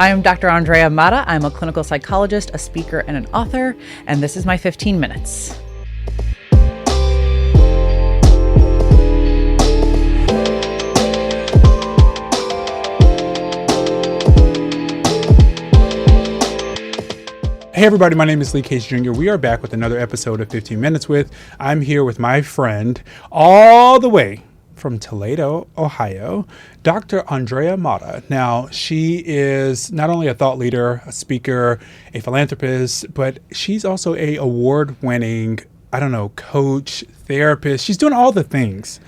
I am Dr. Andrea Mata. I'm a clinical psychologist, a speaker, and an author, and this is my 15 minutes. Hey everybody, my name is Lee Case Jr. We are back with another episode of 15 Minutes With. I'm here with my friend all the way from Toledo, Ohio, Dr. Andrea Mata. Now, she is not only a thought leader, a speaker, a philanthropist, but she's also a award-winning, coach, therapist. She's doing all the things.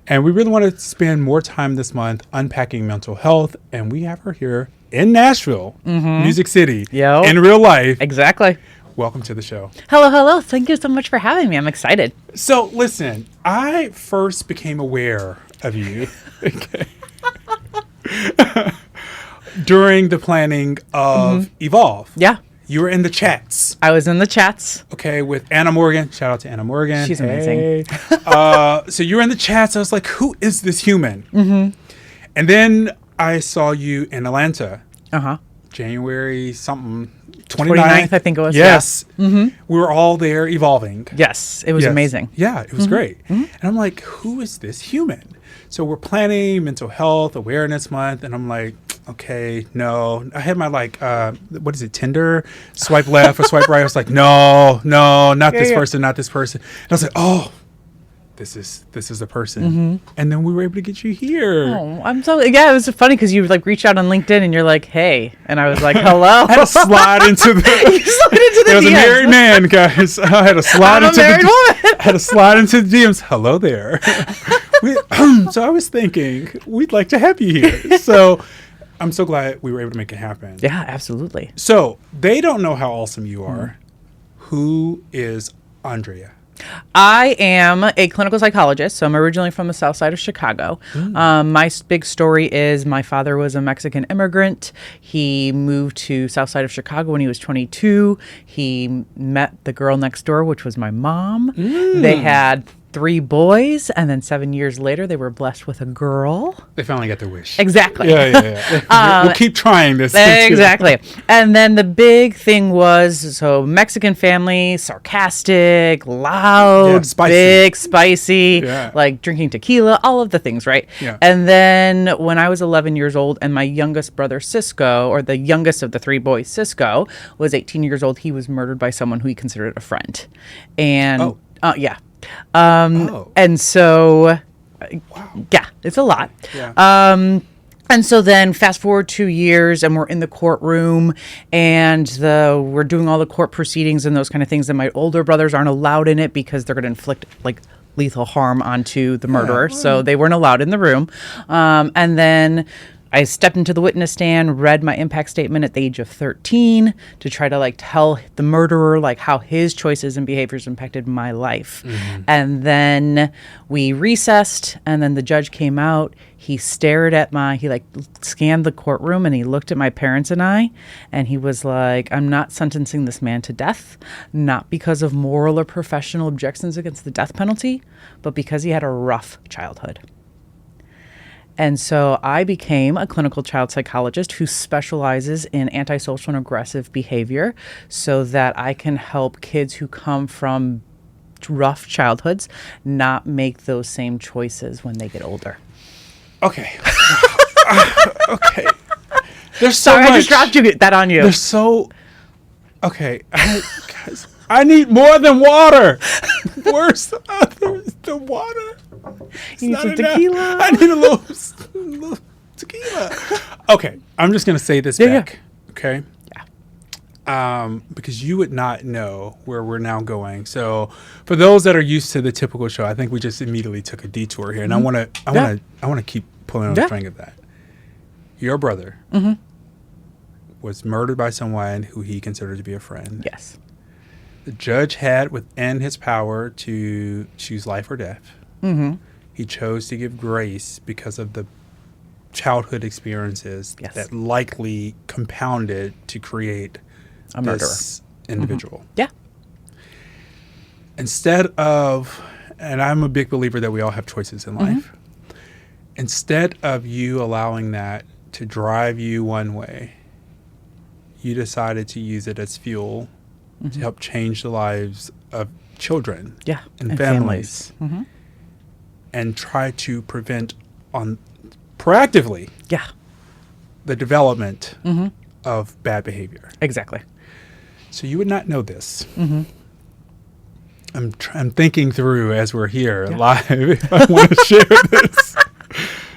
And we really want to spend more time this month unpacking mental health, and we have her here in Nashville, Music City, in real life. Exactly. Welcome to the show. Hello. Thank you so much for having me. I'm excited. So, listen, I first became aware of you during the planning of Evolve. Yeah. You were in the chats. I was in the chats. Okay, with Anna Morgan. Shout out to Anna Morgan. She's amazing. So you were in the chats. I was like, who is this human? And then I saw you in Atlanta. January something. 29th, I think it was. Yes. Yeah. We were all there evolving. Yes. It was amazing. Yeah, it was great. And I'm like, who is this human? So we're planning Mental Health Awareness Month. And I'm like, okay, no. I had my Tinder? Swipe left or swipe right. I was like, no, not this person, not this person. And I was like, oh, this is the person. And then we were able to get you here. Oh, it was funny because you reached out on LinkedIn and you're like, hey. And I was like, hello. I had to slide into the There was DMs. A married man, guys. I had to slide into the DMs. Hello there. So I was thinking, we'd like to have you here. So I'm so glad we were able to make it happen. Yeah, absolutely. So they don't know how awesome you are. Who is Andrea? I am a clinical psychologist, so I'm originally from the south side of Chicago. My big story is my father was a Mexican immigrant. He moved to south side of Chicago when he was 22. He met the girl next door, which was my mom. They had 3 boys, and then 7 years later, they were blessed with a girl. They finally got their wish. Exactly. Yeah. We'll keep trying this. Exactly. And then the big thing was, Mexican family, sarcastic, loud, big, spicy, drinking tequila, all of the things, right? Yeah. And then when I was 11 years old, and my youngest brother, Cisco, or the youngest of the 3 boys, Cisco, was 18 years old, he was murdered by someone who he considered a friend. And, and so, it's a lot. Yeah. And so then fast forward 2 years and we're in the courtroom and we're doing all the court proceedings and those kind of things. And my older brothers aren't allowed in it because they're going to inflict lethal harm onto the murderer. So they weren't allowed in the room. And then I stepped into the witness stand, read my impact statement at the age of 13 to try to tell the murderer how his choices and behaviors impacted my life. And then we recessed, and then the judge came out. He stared at he scanned the courtroom and he looked at my parents and I, and he was like, I'm not sentencing this man to death, not because of moral or professional objections against the death penalty, but because he had a rough childhood. And so I became a clinical child psychologist who specializes in antisocial and aggressive behavior so that I can help kids who come from rough childhoods not make those same choices when they get older. Okay. Okay. There's so Sorry, much. I just dropped that on you. There's so... Okay. Guys, I need more than water. Where's the water? You need some tequila. I need a little tequila. Okay, I'm just gonna say this back. Yeah. Okay. Yeah. Because you would not know where we're now going. So, for those that are used to the typical show, I think we just immediately took a detour here, and I want to keep pulling on the string of that. Your brother was murdered by someone who he considered to be a friend. Yes. The judge had within his power to choose life or death. He chose to give grace because of the childhood experiences that likely compounded to create a murderer. This individual. Yeah. Instead of, and I'm a big believer that we all have choices in life. Instead of you allowing that to drive you one way, you decided to use it as fuel to help change the lives of children Yeah. and families. And try to prevent proactively Yeah. the development of bad behavior. Exactly. So you would not know this. I'm thinking through as we're here live if I want to share this.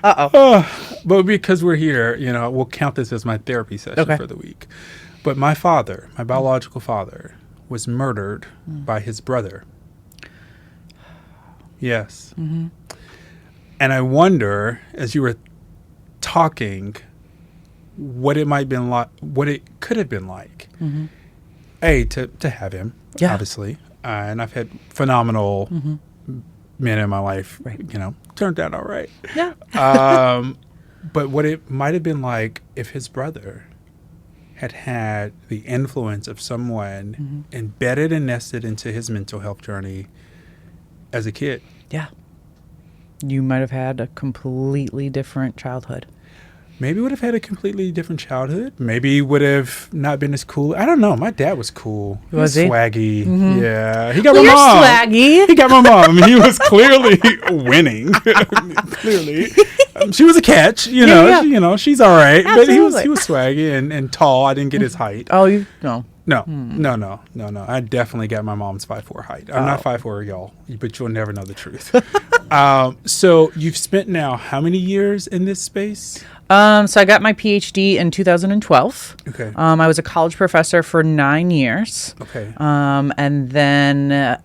But because we're here, we'll count this as my therapy session for the week. But my father, my biological father, was murdered by his brother. Yes. And I wonder, as you were talking, what it might have been like, what it could have been like. To have him, obviously. And I've had phenomenal men in my life, turned out all right. Yeah. But what it might have been like if his brother had the influence of someone embedded and nested into his mental health journey as a kid. Yeah. You might have had a completely different childhood. Maybe would have had a completely different childhood. Maybe would have not been as cool. I don't know. My dad was cool. Was he? Swaggy. Yeah. He got Well, my you're mom. swaggy. He got my mom. He was clearly winning. Clearly. She was a catch. Yeah. She's all right. Absolutely. But he was swaggy and tall. I didn't get his height. Oh, you no. No. I definitely got my mom's 5'4" height. I'm not 5'4", y'all, but you'll never know the truth. So you've spent now how many years in this space? So I got my Ph.D. in 2012. Okay. I was a college professor for 9 years. Okay. And then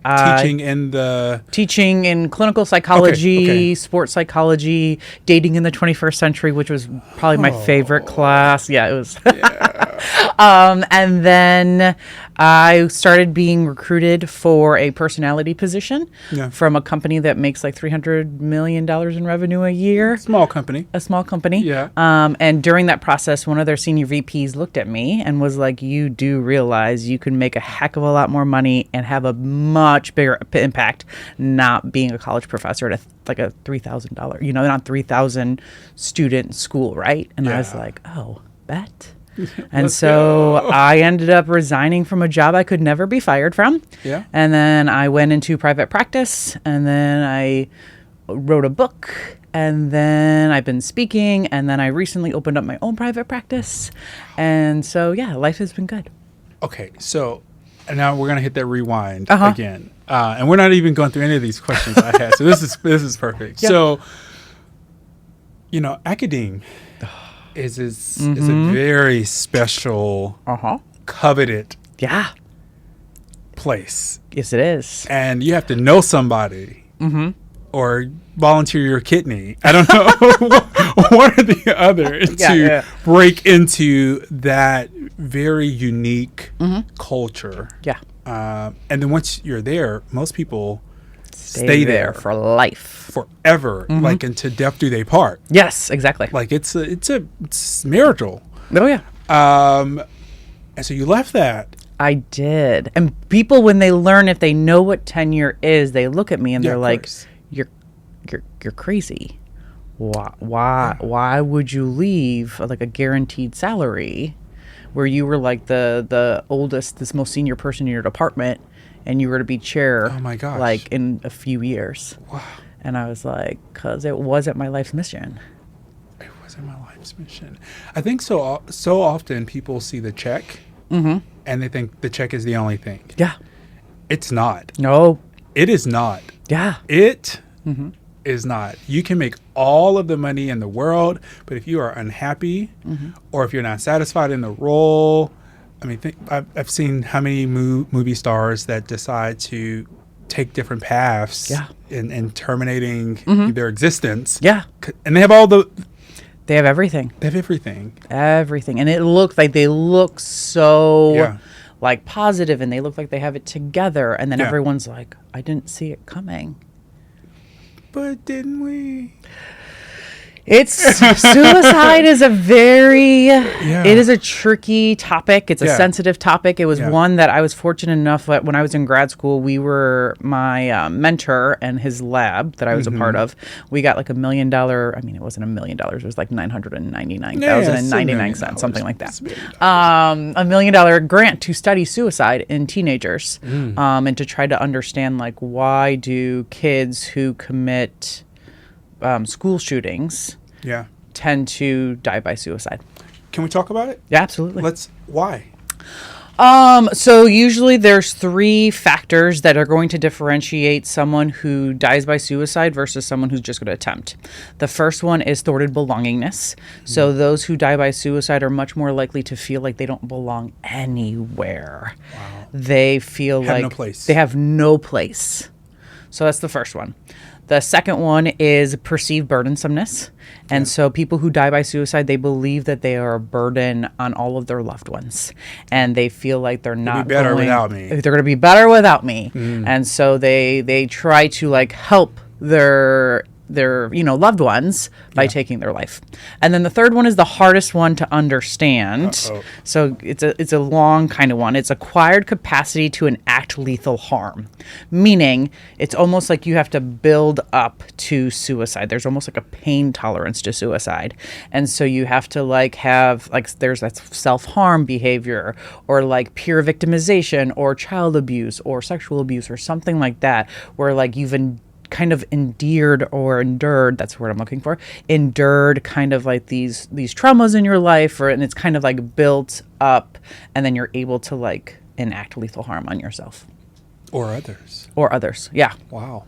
Teaching in clinical psychology, Okay. sports psychology, dating in the 21st century, which was probably my favorite class. Yeah, it was. And then I started being recruited for a personality position from a company that makes like $300 million in revenue a year. Small company. A small company. Yeah. And during that process, one of their senior VPs looked at me and was like, you do realize you can make a heck of a lot more money and have a much bigger impact not being a college professor at a $3,000, not 3,000 student school, right? And I was like, oh, bet. And so I ended up resigning from a job I could never be fired from. Yeah. And then I went into private practice, and then I wrote a book, and then I've been speaking, and then I recently opened up my own private practice. And so, life has been good. Okay. So now we're going to hit that rewind again. And we're not even going through any of these questions I had. So this is perfect. Yep. So, academe is a very special, coveted place. Yes, it is. And you have to know somebody or volunteer your kidney. I don't know, one or the other to break into that very unique culture. Yeah. And then once you're there, most people stay there for life. Forever, like until death do they part. Yes, exactly. Like it's marital. Oh yeah. And so you left that. I did. And people, when they learn, if they know what tenure is, they look at me and they're like, "You're crazy. Why would you leave like a guaranteed salary, where you were like the oldest, this most senior person in your department, and you were to be chair? Oh my gosh! Like in a few years." Wow. And I was like, "'Cause it wasn't my life's mission." It wasn't my life's mission. I think so often people see the check. And they think the check is the only thing. Yeah. It's not. No. It is not. Yeah. It is not. You can make all of the money in the world, but if you are unhappy or if you're not satisfied in the role, I mean, I've seen how many movie stars that decide to take different paths in terminating their existence. Yeah. And they have They have everything. They have everything. Everything. And it looks like they look so like positive, and they look like they have it together. And then everyone's like, I didn't see it coming. But didn't we? It's suicide is a very it is a tricky topic. It's a sensitive topic. It was one that I was fortunate enough that when I was in grad school, we were my mentor and his lab that I was a part of. We got like $1 million. I mean, it wasn't $1 million. It was like $999,099, something like that. $1 million grant to study suicide in teenagers, and to try to understand like why do kids who commit school shootings tend to die by suicide. Can we talk about it? Yeah, absolutely. Why? So usually there's 3 factors that are going to differentiate someone who dies by suicide versus someone who's just going to attempt. The first one is thwarted belongingness. So those who die by suicide are much more likely to feel like they don't belong anywhere. Wow. They feel like no place. They have no place. So that's the first one. The second one is perceived burdensomeness. And so people who die by suicide, they believe that they are a burden on all of their loved ones. And they feel like they're not be better without me. They're going to be better without me. And so they try to like help their loved ones by taking their life. And then the third one is the hardest one to understand. So it's a long kind of one. It's acquired capacity to enact lethal harm, meaning it's almost like you have to build up to suicide. There's almost like a pain tolerance to suicide. And so you have to like have like there's that self-harm behavior or like peer victimization or child abuse or sexual abuse or something like that where like you've kind of endured that's the word I'm looking for, endured kind of like these traumas in your life and it's kind of like built up and then you're able to like enact lethal harm on yourself. Or others. Yeah. Wow.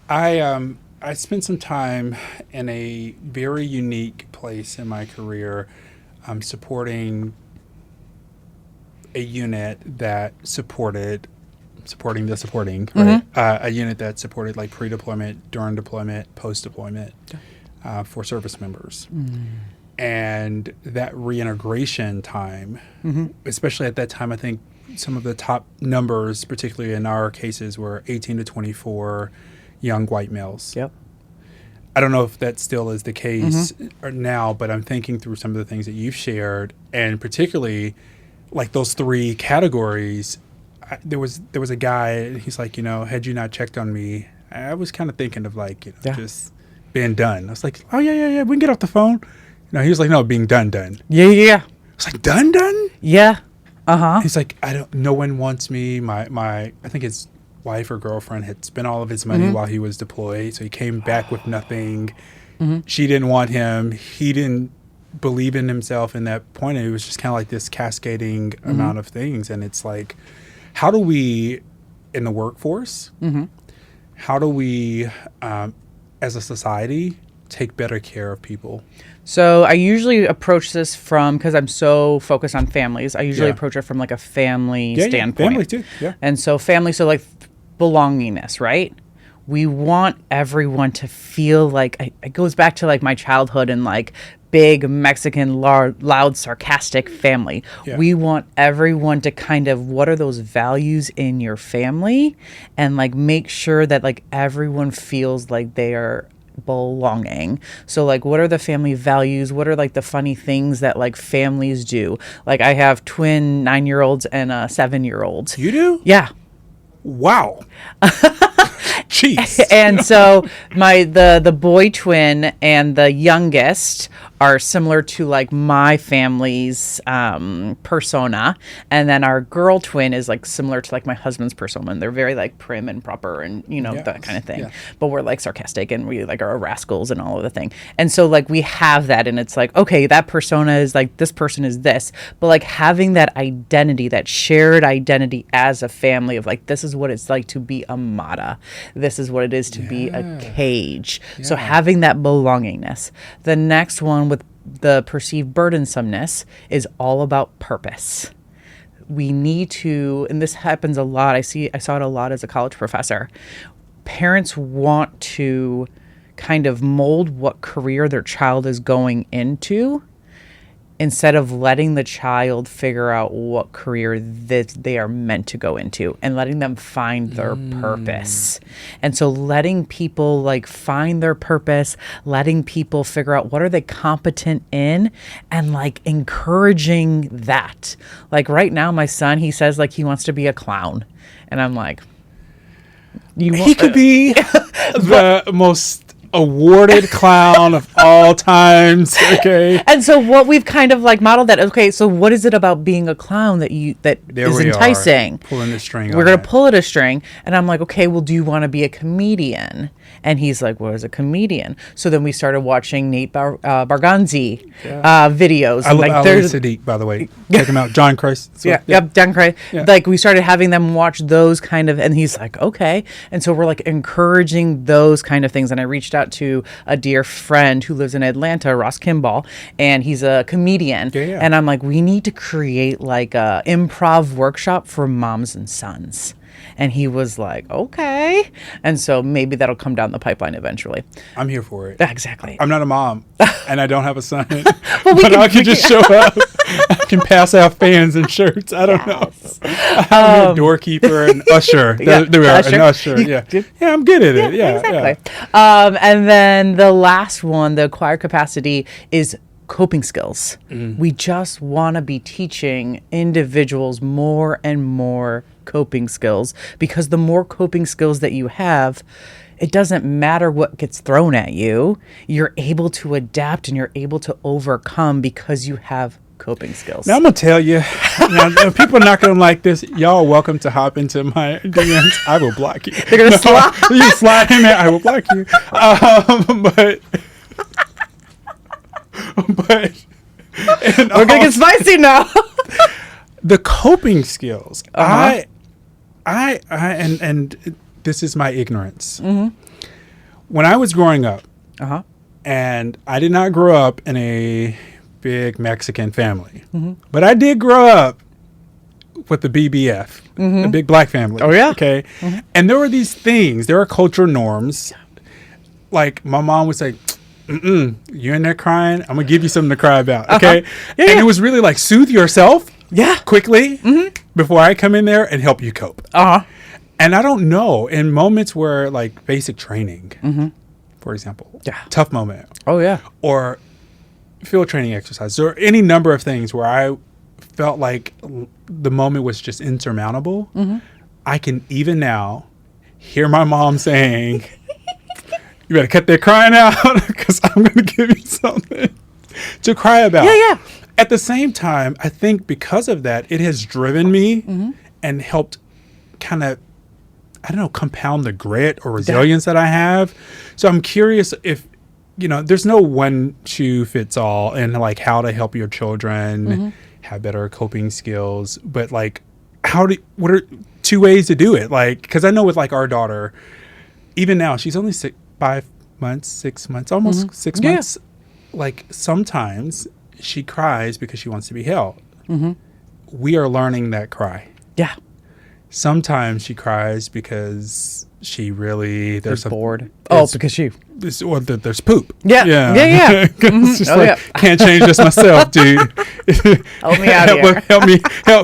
I spent some time in a very unique place in my career supporting a unit that supporting, right? A unit that supported like pre-deployment, during deployment, post-deployment for service members. And that reintegration time, especially at that time, I think some of the top numbers, particularly in our cases, were 18 to 24 young white males. Yep. I don't know if that still is the case or now, but I'm thinking through some of the things that you've shared, and particularly like those 3 categories. There was a guy, he's like, had you not checked on me, I was kind of thinking of like, just being done. I was like, oh, yeah, we can get off the phone. He was like, no, being done. Yeah. I was like, done? Yeah. He's like, no one wants me. My I think his wife or girlfriend had spent all of his money while he was deployed. So he came back with nothing. She didn't want him. He didn't believe in himself in that point. And it was just kind of like this cascading amount of things. And it's like, how do we, in the workforce, how do we, as a society, take better care of people? So I usually approach this because I'm so focused on families. I usually approach it from like a family standpoint. Family too, And so family, so like belongingness, right? We want everyone to feel like, it goes back to like my childhood and like big Mexican, loud, sarcastic family. Yeah. We want everyone to kind of, what are those values in your family? And like make sure that like everyone feels like they are belonging. So like, what are the family values? What are like the funny things that like families do? Like I have twin 9-year-olds and a 7-year-old. You do? Yeah. Wow. Jeez. And so the boy twin and the youngest are similar to like my family's persona, and then our girl twin is like similar to like my husband's persona, and they're very like prim and proper and that kind of thing. Yeah. But we're like sarcastic and we like are rascals and all of the thing. And so like we have that, and it's like, okay, that persona is like, this person is this, but like having that identity, that shared identity as a family of like, this is what it's like to be a Mata. This is what it is to be a Cage. Yeah. So having that belongingness. The next one with the perceived burdensomeness is all about purpose. We need to, and this happens a lot. I saw it a lot as a college professor. Parents want to kind of mold what career their child is going into instead of letting the child figure out what career that they are meant to go into and letting them find their purpose. And so letting people like find their purpose, letting people figure out what are they competent in, and like encouraging that. Like right now, my son, he says like he wants to be a clown. And I'm like, he could be the most awarded clown of all times. Okay. And so what we've kind of like modeled that. Okay, so what is it about being a clown that is enticing? Pulling the string. We're gonna pull it a string, and I'm like, okay, well, do you want to be a comedian? And he's like, what is a comedian? So then we started watching Nate Bargatze videos. I love Ali Sadiq, by the way. Check him out. John Christ. Yep, John Christ. Yeah. Like we started having them watch those kind of, and he's like, okay. And so we're like encouraging those kind of things. And I reached out to a dear friend who lives in Atlanta, Ross Kimball, and he's a comedian. Yeah. And I'm like, we need to create like a improv workshop for moms and sons. And he was like, okay. And so maybe that'll come down the pipeline eventually. I'm here for it. Exactly. I'm not a mom, and I don't have a son. But I can just show up. I can pass out fans and shirts. I don't know. I'm a doorkeeper and usher. There we are, an usher. Yeah, I'm good at it. Yeah, exactly. Yeah. And then the last one, the acquired capacity, is coping skills. We just want to be teaching individuals more and more coping skills, because the more coping skills that you have, it doesn't matter what gets thrown at you. You're able to adapt and you're able to overcome because you have coping skills. Now I'm gonna tell you, people are not gonna like this. Y'all are welcome to hop into my DMs. I will block you. They're gonna slide. You slide in there. I will block you. But we're gonna get spicy now. The coping skills. And this is my ignorance. When I was growing up, and I did not grow up in a big Mexican family, but I did grow up with the BBF, a big black family. Oh yeah. Okay. And there were these things. There were cultural norms. Like my mom would say, you in there crying? I'm gonna give you something to cry about. Okay. And it was really like soothe yourself. Quickly before I come in there and help you cope. And I don't know, in moments where like basic training, for example, tough moment. Oh yeah. Or field training exercise, or any number of things where I felt like the moment was just insurmountable. I can even now hear my mom saying, you better cut that crying out because I'm going to give you something to cry about. Yeah. At the same time, I think because of that, it has driven me and helped kind of, I don't know, compound the grit or resilience that I have. So I'm curious if, there's no one shoe fits all and like how to help your children have better coping skills. But like, what are two ways to do it? Like, because I know with like our daughter, even now, she's only 5 months, 6 months, almost 6 months. Like sometimes she cries because she wants to be held. We are learning that cry. Yeah. Sometimes she cries because she really there's bored. Because there's poop. Yeah. It's just can't change this myself, dude. Help me out here.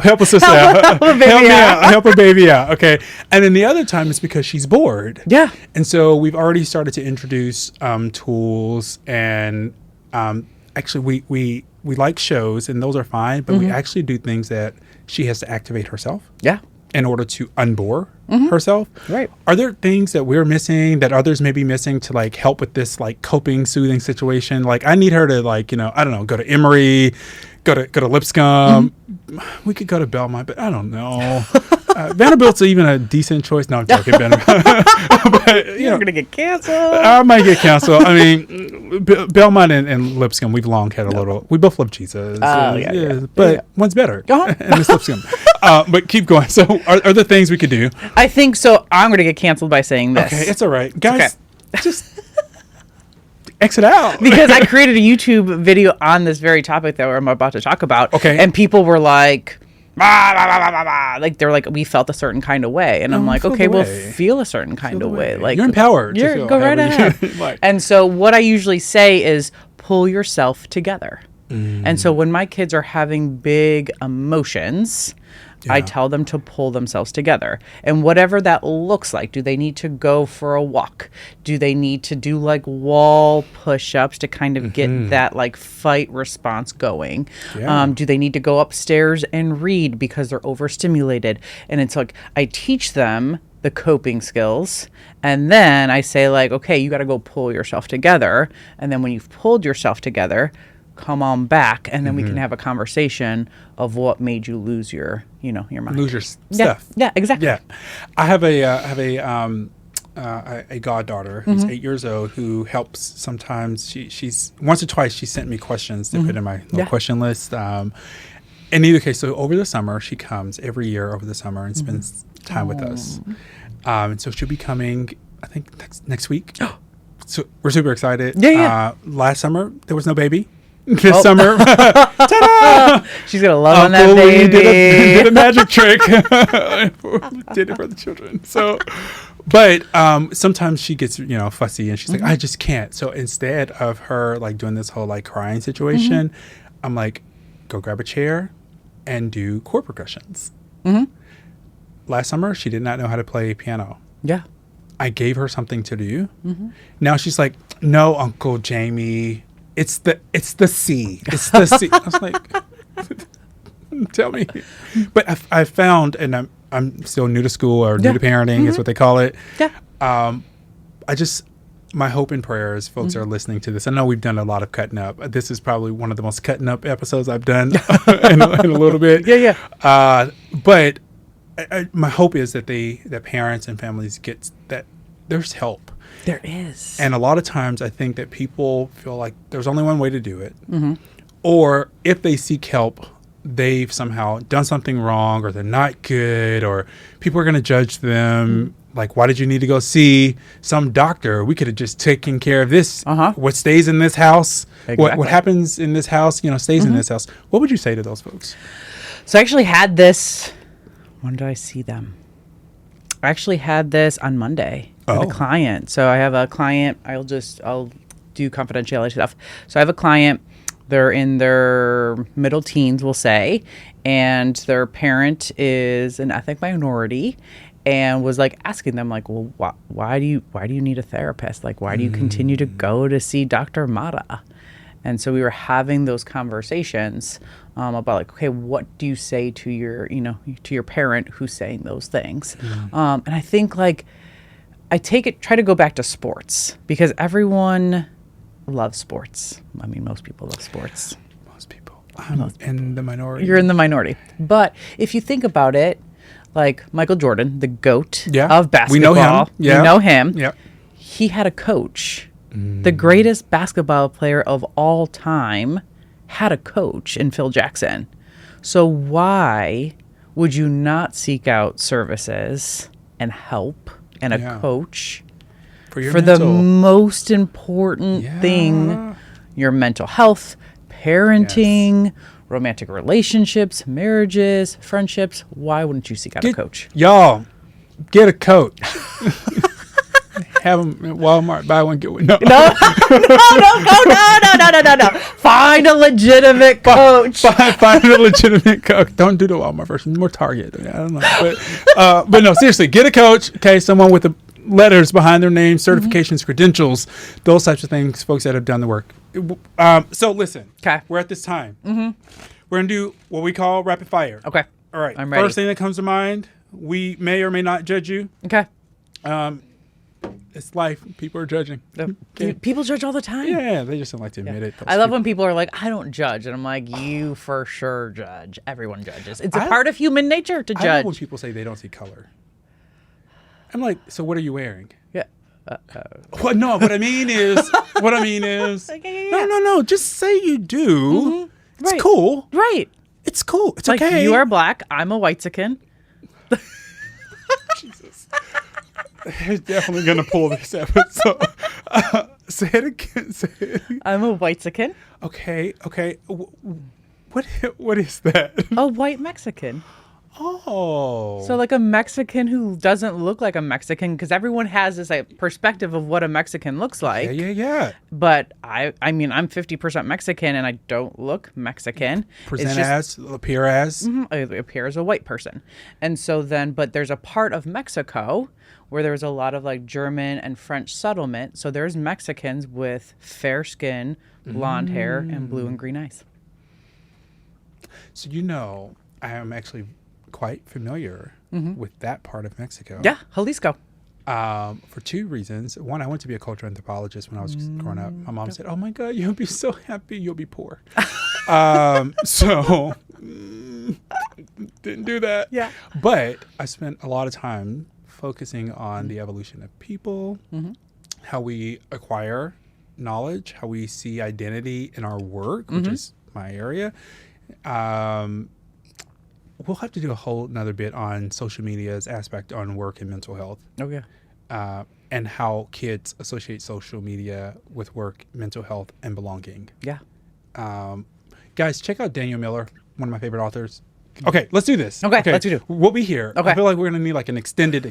Help a sister out. Help a baby out. Okay. And then the other time is because she's bored. Yeah. And so we've already started to introduce tools, and actually we like shows, and those are fine, but we actually do things that she has to activate herself. Yeah. In order to unbore herself. Right. Are there things that we're missing that others may be missing to like help with this like coping, soothing situation? Like I need her to like, I don't know, go to Emory, go to Lipscomb. We could go to Belmont, but I don't know. Vanderbilt's even a decent choice. No, I'm joking, Vanderbilt. But, You're going to get canceled. I might get canceled. I mean, Belmont and Lipscomb, we've long had a little. We both love Jesus. But one's better. And it's Lipscomb. But keep going. So are there things we could do? I think so. I'm going to get canceled by saying this. Okay, it's all right. Guys, just exit out. Because I created a YouTube video on this very topic that I'm about to talk about. Okay. And people were like, bah, bah, bah, bah, bah. Like they're like, we felt a certain kind of way. And I'm like, okay, well, feel a certain kind of way. Like you're empowered. Go right ahead. And so what I usually say is pull yourself together. And so when my kids are having big emotions, I Yeah. tell them to pull themselves together. And whatever that looks like, do they need to go for a walk? Do they need to do like wall push-ups to kind of get that like fight response going? Yeah. Do they need to go upstairs and read because they're overstimulated? And it's like I teach them the coping skills, and then I say like, okay, you got to go pull yourself together. And then when you've pulled yourself together, come on back, and then we can have a conversation of what made you lose your mind. Lose your Yeah, stuff. yeah, exactly. Yeah, I have a goddaughter who's 8 years old who helps sometimes. She's once or twice she sent me questions to put in my little question list. In either case, so over the summer she comes every year over the summer and spends time with us. And so she'll be coming, I think next week. So we're super excited. Yeah. Last summer there was no baby. This summer, She's gonna love on that Uncle Lee baby. did a magic trick. Did it for the children. So, but sometimes she gets fussy and she's like, I just can't. So instead of her like doing this whole like crying situation, I'm like, go grab a chair and do chord progressions. Last summer she did not know how to play piano. Yeah. I gave her something to do. Now she's like, no, Uncle Jamie. It's the C. It's the C. I was like, tell me. But I found, and I'm still new to school or new to parenting is what they call it. Yeah. My hope and prayer is folks are listening to this. I know we've done a lot of cutting up. This is probably one of the most cutting up episodes I've done in a little bit. Yeah. But my hope is that that parents and families get that there's help. There is. And a lot of times I think that people feel like there's only one way to do it. Or if they seek help, they've somehow done something wrong or they're not good or people are going to judge them. Like, why did you need to go see some doctor? We could have just taken care of this. What stays in this house, what happens in this house, stays in this house. What would you say to those folks? So I actually had this. When did I see them? I actually had this on Monday with a client. So I have a client. I'll do confidentiality stuff. So I have a client. They're in their middle teens, we'll say, and their parent is an ethnic minority, and was like asking them like, well, why do you need a therapist? Like, why do you continue to go to see Dr. Mata? And so we were having those conversations about like, okay, what do you say to your parent who's saying those things? And I think like try to go back to sports because everyone loves sports. I mean, most people love sports. Most people. I'm in the minority. You're in the minority. But if you think about it, like Michael Jordan, the GOAT of basketball. We know him. Yeah. We know him. Yeah. He had a coach. The greatest basketball player of all time had a coach in Phil Jackson. So why would you not seek out services and help and a coach for the most important thing, your mental health, parenting, romantic relationships, marriages, friendships? Why wouldn't you seek out a coach? Y'all, get a coach. Have them at Walmart, buy one, get one. No. No. Find a legitimate coach. Find a legitimate coach. Don't do the Walmart version. More Target. I don't know. But no, seriously, get a coach. Okay, someone with the letters behind their name, certifications, credentials, those types of things, folks that have done the work. So listen, we're at this time. We're going to do what we call rapid fire. Okay. All right. I'm ready. First thing that comes to mind, we may or may not judge you. Okay. It's life. People are judging. People judge all the time. Yeah, they just don't like to admit it. I love when people are like, I don't judge. And I'm like, you for sure judge. Everyone judges. It's a part of human nature to judge. I love when people say they don't see color. I'm like, so what are you wearing? Yeah. What? No, what I mean is, no. Just say you do. It's cool. Right. It's cool. It's like, okay. You are black. I'm a whitezican. Jesus. They're definitely going to pull this episode. Say it again. Say it again. I'm a whitezican. Okay. What is that? A white Mexican. Oh. So like a Mexican who doesn't look like a Mexican, because everyone has this like perspective of what a Mexican looks like. Yeah. But I mean, I'm 50% Mexican and I don't look Mexican. Present as, appear as. I appear as a white person. And so then, but there's a part of Mexico where there's a lot of like German and French settlement. So there's Mexicans with fair skin, blonde hair, and blue and green eyes. So, I am actually quite familiar with that part of Mexico. Yeah, Jalisco. For two reasons. One, I went to be a cultural anthropologist when I was growing up. My mom said, "Oh my God, you'll be so happy. You'll be poor." So didn't do that. Yeah. But I spent a lot of time focusing on the evolution of people, how we acquire knowledge, how we see identity in our work, which is my area. We'll have to do a whole another bit on social media's aspect on work and mental health. Oh, yeah. And how kids associate social media with work, mental health, and belonging. Yeah. Guys, check out Daniel Miller, one of my favorite authors. Okay, let's do this. Okay, let's do. We'll be here. Okay. I feel like we're going to need like an extended.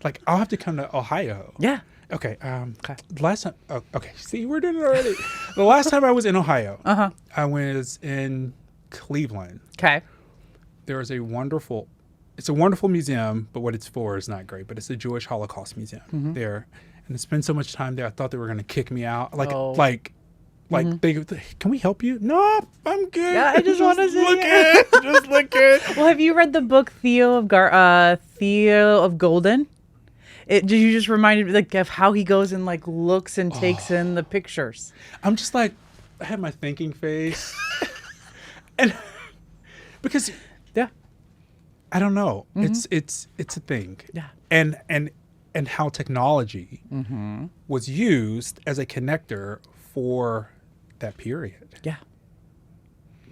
Like, I'll have to come to Ohio. Yeah. Okay. Last time. Oh, okay. See, we're doing it already. The last time I was in Ohio, I was in Cleveland. Okay. There is it's a wonderful museum, but what it's for is not great. But it's the Jewish Holocaust Museum there, and I spent so much time there. I thought they were going to kick me out. Like they can we help you? No, I'm good. Yeah, I just want to see it. Just look it. Well, have you read the book Theo of Golden? You just reminded me like of how he goes and like looks and takes in the pictures. I'm just like, I had my thinking face, and because I don't know, it's a thing. Yeah, and how technology was used as a connector for that period. Yeah,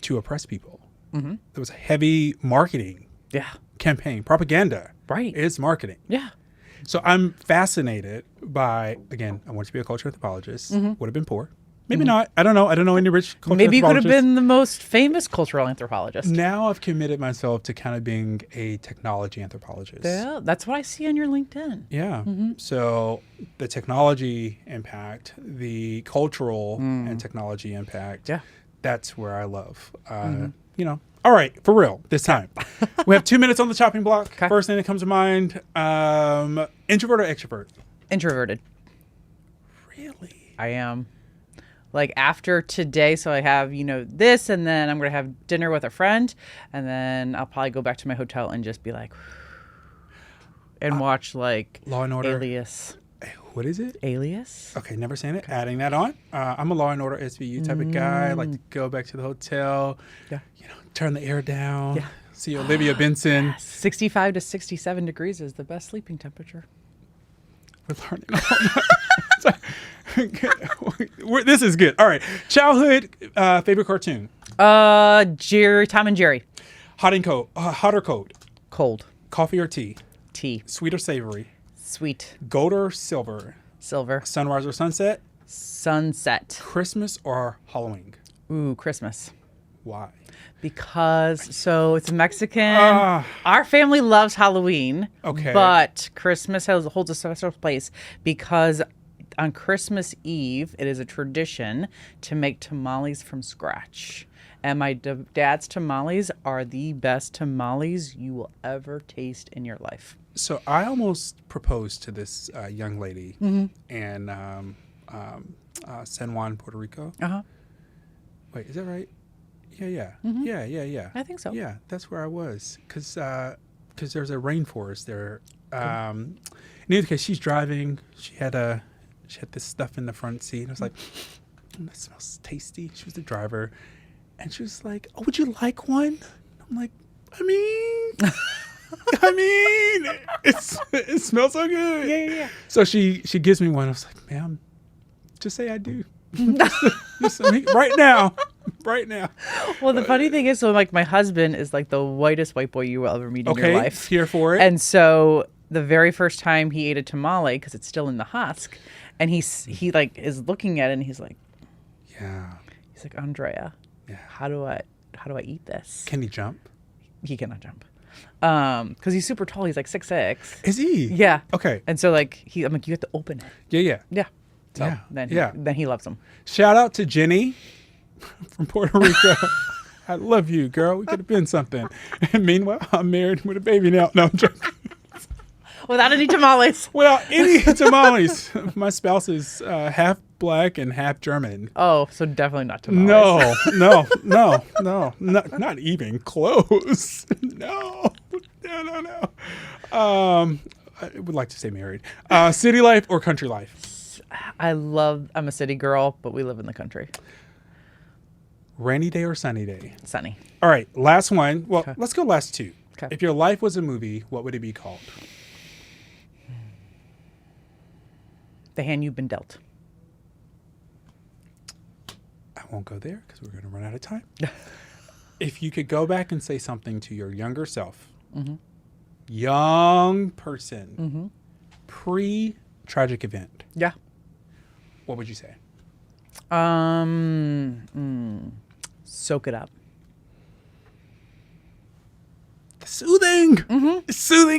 to oppress people. There was a heavy marketing campaign, propaganda. Right, it's marketing. Yeah. So I'm fascinated by, again, I want to be a cultural anthropologist. Would have been poor. Maybe not. I don't know. I don't know any rich cultural Maybe you could have anthropologists. been the most famous cultural anthropologist. Now I've committed myself to kind of being a technology anthropologist. Yeah, that's what I see on your LinkedIn. Yeah. So the technology impact, the cultural and technology impact, that's where I love. All right, for real, this time. We have 2 minutes on the chopping block. Okay. First thing that comes to mind, introvert or extrovert? Introverted. Really? I am. Like after today, so I have, this, and then I'm going to have dinner with a friend, and then I'll probably go back to my hotel and just be like, and watch like Law and Order. Alias. What is it? Alias. Okay, never seen it. Adding that on. I'm a Law and Order SVU type of guy. I like to go back to the hotel. Yeah. Turn the air down. Yeah. See Olivia Benson. 65 to 67 degrees is the best sleeping temperature. We're learning all that. This is good. All right. Childhood favorite cartoon. Jerry, Tom and Jerry. Hot or cold? Cold. Coffee or tea? Tea. Sweet or savory? Sweet. Gold or silver? Silver. Sunrise or sunset? Sunset. Christmas or Halloween? Ooh, Christmas. Why? Because it's Mexican. Our family loves Halloween. Okay. But Christmas holds a special place because on Christmas Eve, it is a tradition to make tamales from scratch. And my dad's tamales are the best tamales you will ever taste in your life. So I almost proposed to this young lady in San Juan, Puerto Rico. Wait, is that right? Yeah. Yeah. I think so. Yeah, that's where I was. Because there's a rainforest there. In either case, she's driving. She had this stuff in the front seat. I was like, that smells tasty. She was the driver. And she was like, oh, would you like one? I'm like, I mean, it smells so good. Yeah. So she gives me one. I was like, ma'am, just say I do. just right now. Well, the funny thing is, my husband is like the whitest white boy you will ever meet in your life. Here for it. And so the very first time he ate a tamale, because it's still in the husk, and he is looking at it and he's like, Andrea, how do I eat this? Can he jump? He cannot jump. Because he's super tall. He's like 6'6". Is he? Yeah. Okay. And so like I'm like, you have to open it. Yeah. Yeah. So Yeah, then he loves him. Shout out to Jenny from Puerto Rico. I love you, girl. We could have been something. And meanwhile, I'm married with a baby now. No, I'm joking. Without any tamales. Well, any tamales. My spouse is half black and half German. Oh, so definitely not tamales. No, not even close. No. I would like to stay married. City life or country life? I'm a city girl, but we live in the country. Rainy day or sunny day? Sunny. All right, last one. Well, let's go last two. Okay. If your life was a movie, what would it be called? The hand you've been dealt. I won't go there because we're going to run out of time. If you could go back and say something to your younger self, young person, pre-tragic event, Yeah. what would you say? Soak it up. Soothing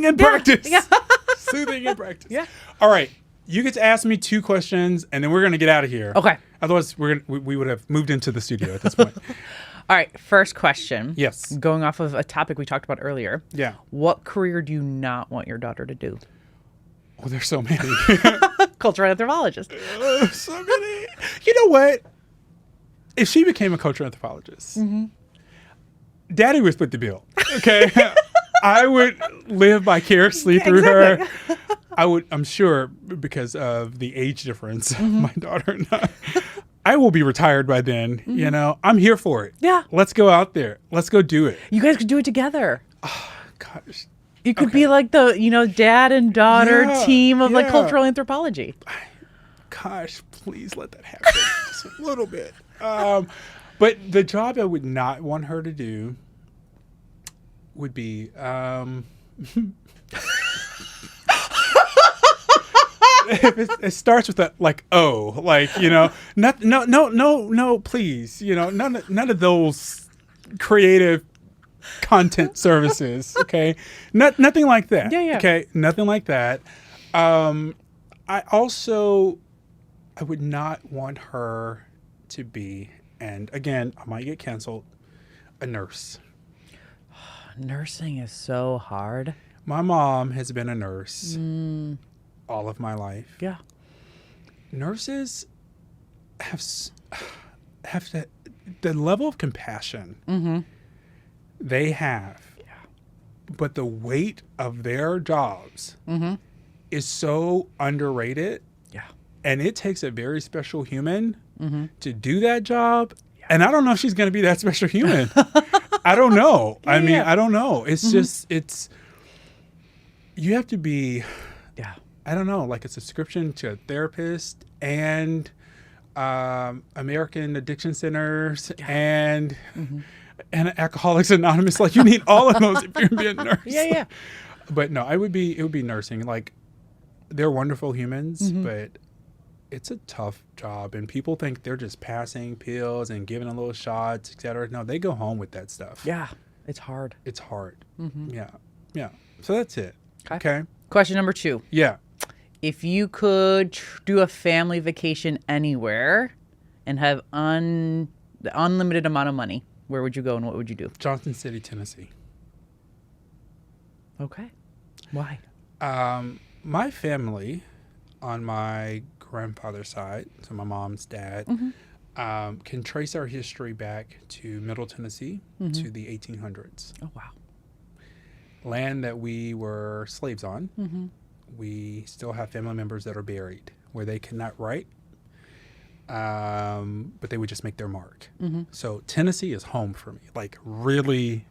in practice. Yeah. Soothing in practice. Yeah. All right. You get to ask me 2 questions, and then we're going to get out of here. Okay. Otherwise, we would have moved into the studio at this point. All right. First question. Yes. Going off of a topic we talked about earlier. Yeah. What career do you not want your daughter to do? Oh, there's so many. Cultural anthropologist. So many. You know what? If she became a cultural anthropologist, Daddy would split the bill. Okay. I would live vicariously through her. I'm sure, because of the age difference, my daughter and I will be retired by then. You know, I'm here for it. Yeah. Let's go out there. Let's go do it. You guys could do it together. Oh, gosh. You could be like the, dad and daughter team of like yeah. cultural anthropology. Gosh, please let that happen. Just a little bit. But the job I would not want her to do would be it starts with a no, please, none of those creative content services. Okay, nothing like that. Yeah. Okay, nothing like that. I would not want her to be, and again, I might get canceled, a nurse. Nursing is so hard. My mom has been a nurse all of my life. Yeah. Nurses have the level of compassion they have, but the weight of their jobs is so underrated. Yeah. And it takes a very special human to do that job. Yeah. And I don't know if she's going to be that special human. I don't know. I mean, I don't know. It's just, you have to be, I don't know, like a subscription to a therapist and American Addiction Centers and Alcoholics Anonymous. Like, you need all of those if you're going to be a nurse. Yeah. But no, it would be nursing. Like, they're wonderful humans, but it's a tough job. And people think they're just passing pills and giving a little shots, et cetera. No, they go home with that stuff. Yeah. It's hard. It's hard. Yeah. So that's it. Okay. Question number 2. Yeah. If you could do a family vacation anywhere and have the unlimited amount of money, where would you go and what would you do? Johnson City, Tennessee. Okay. Why? My family on my grandfather's side, so my mom's dad, can trace our history back to Middle Tennessee to the 1800s. Oh, wow. Land that we were slaves on. We still have family members that are buried where they cannot write, but they would just make their mark. So Tennessee is home for me, like really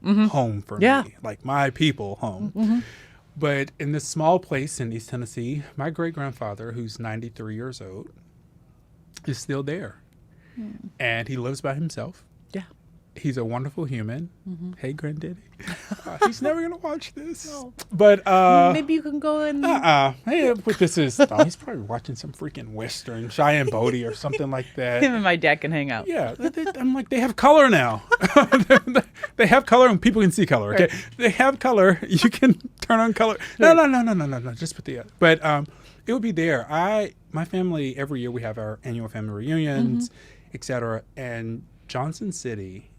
home for me, like my people home. But in this small place in East Tennessee, my great-grandfather, who's 93 years old, is still there. And he lives by himself. Yeah. He's a wonderful human. Hey, granddaddy. He's never gonna watch this. No. But Maybe you can go and hey, but this is. Oh, he's probably watching some freaking Western, Cheyenne Bodie or something like that. him and my dad can hang out. Yeah, I'm like, they have color now. They have color and people can see color. Okay, Right. they have color. You can turn on color. No. Just put the. But it would be there. My family, every year we have our annual family reunions, etc. And Johnson City,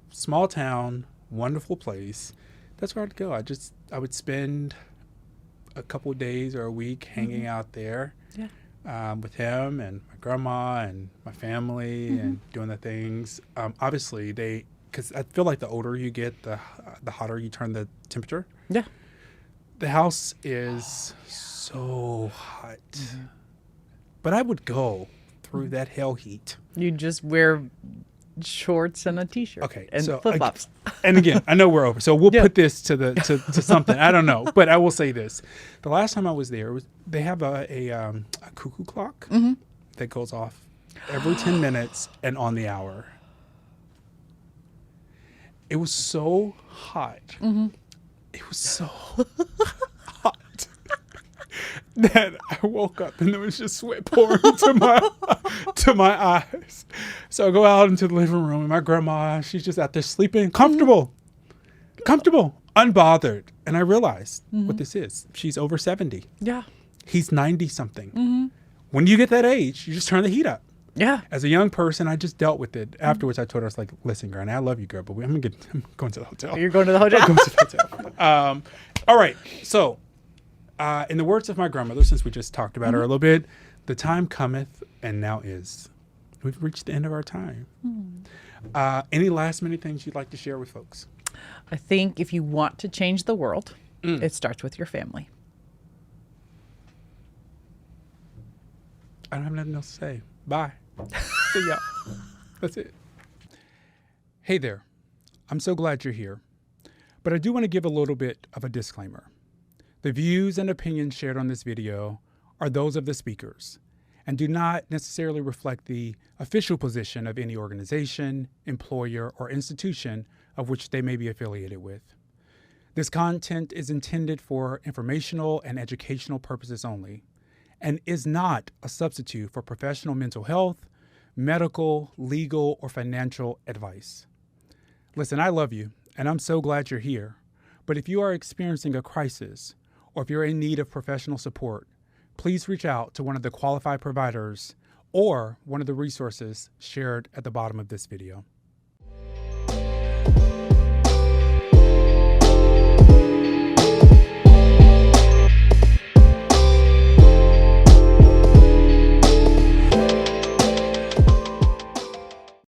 small town, wonderful place. That's where I'd go. I would spend a couple of days or a week hanging out there. Yeah. With him and my grandma and my family and doing the things. Obviously, because I feel like the older you get, the hotter you turn the temperature. Yeah. The house is so hot. But I would go through that hell heat. You just wear shorts and a t-shirt. Okay, And so flip-flops. And again, I know we're over, so we'll Yeah. put this to something. I don't know, but I will say this: the last time I was there, they have a cuckoo clock that goes off every 10 minutes and on the hour. It was so hot. It was so hot that I woke up and there was just sweat pouring to my eyes. So I go out into the living room and my grandma, she's just out there sleeping, comfortable, unbothered. And I realized what this is. She's over 70. Yeah. He's 90 something. When you get that age, you just turn the heat up. Yeah. As a young person, I just dealt with it. Afterwards, I told her, I was like, listen, Granny, I love you, girl, but I'm going to the hotel. You're going to the hotel? I'm going to the hotel. All right. So, in the words of my grandmother, since we just talked about her a little bit, the time cometh and now is. We've reached the end of our time. Any last minute things you'd like to share with folks? I think if you want to change the world, it starts with your family. I don't have nothing else to say. Bye. See ya. That's it. Hey there. I'm so glad you're here. But I do want to give a little bit of a disclaimer. The views and opinions shared on this video are those of the speakers and do not necessarily reflect the official position of any organization, employer, or institution of which they may be affiliated with. This content is intended for informational and educational purposes only and is not a substitute for professional mental health, medical, legal, or financial advice. Listen, I love you, and I'm so glad you're here. But if you are experiencing a crisis, or if you're in need of professional support, please reach out to one of the qualified providers or one of the resources shared at the bottom of this video.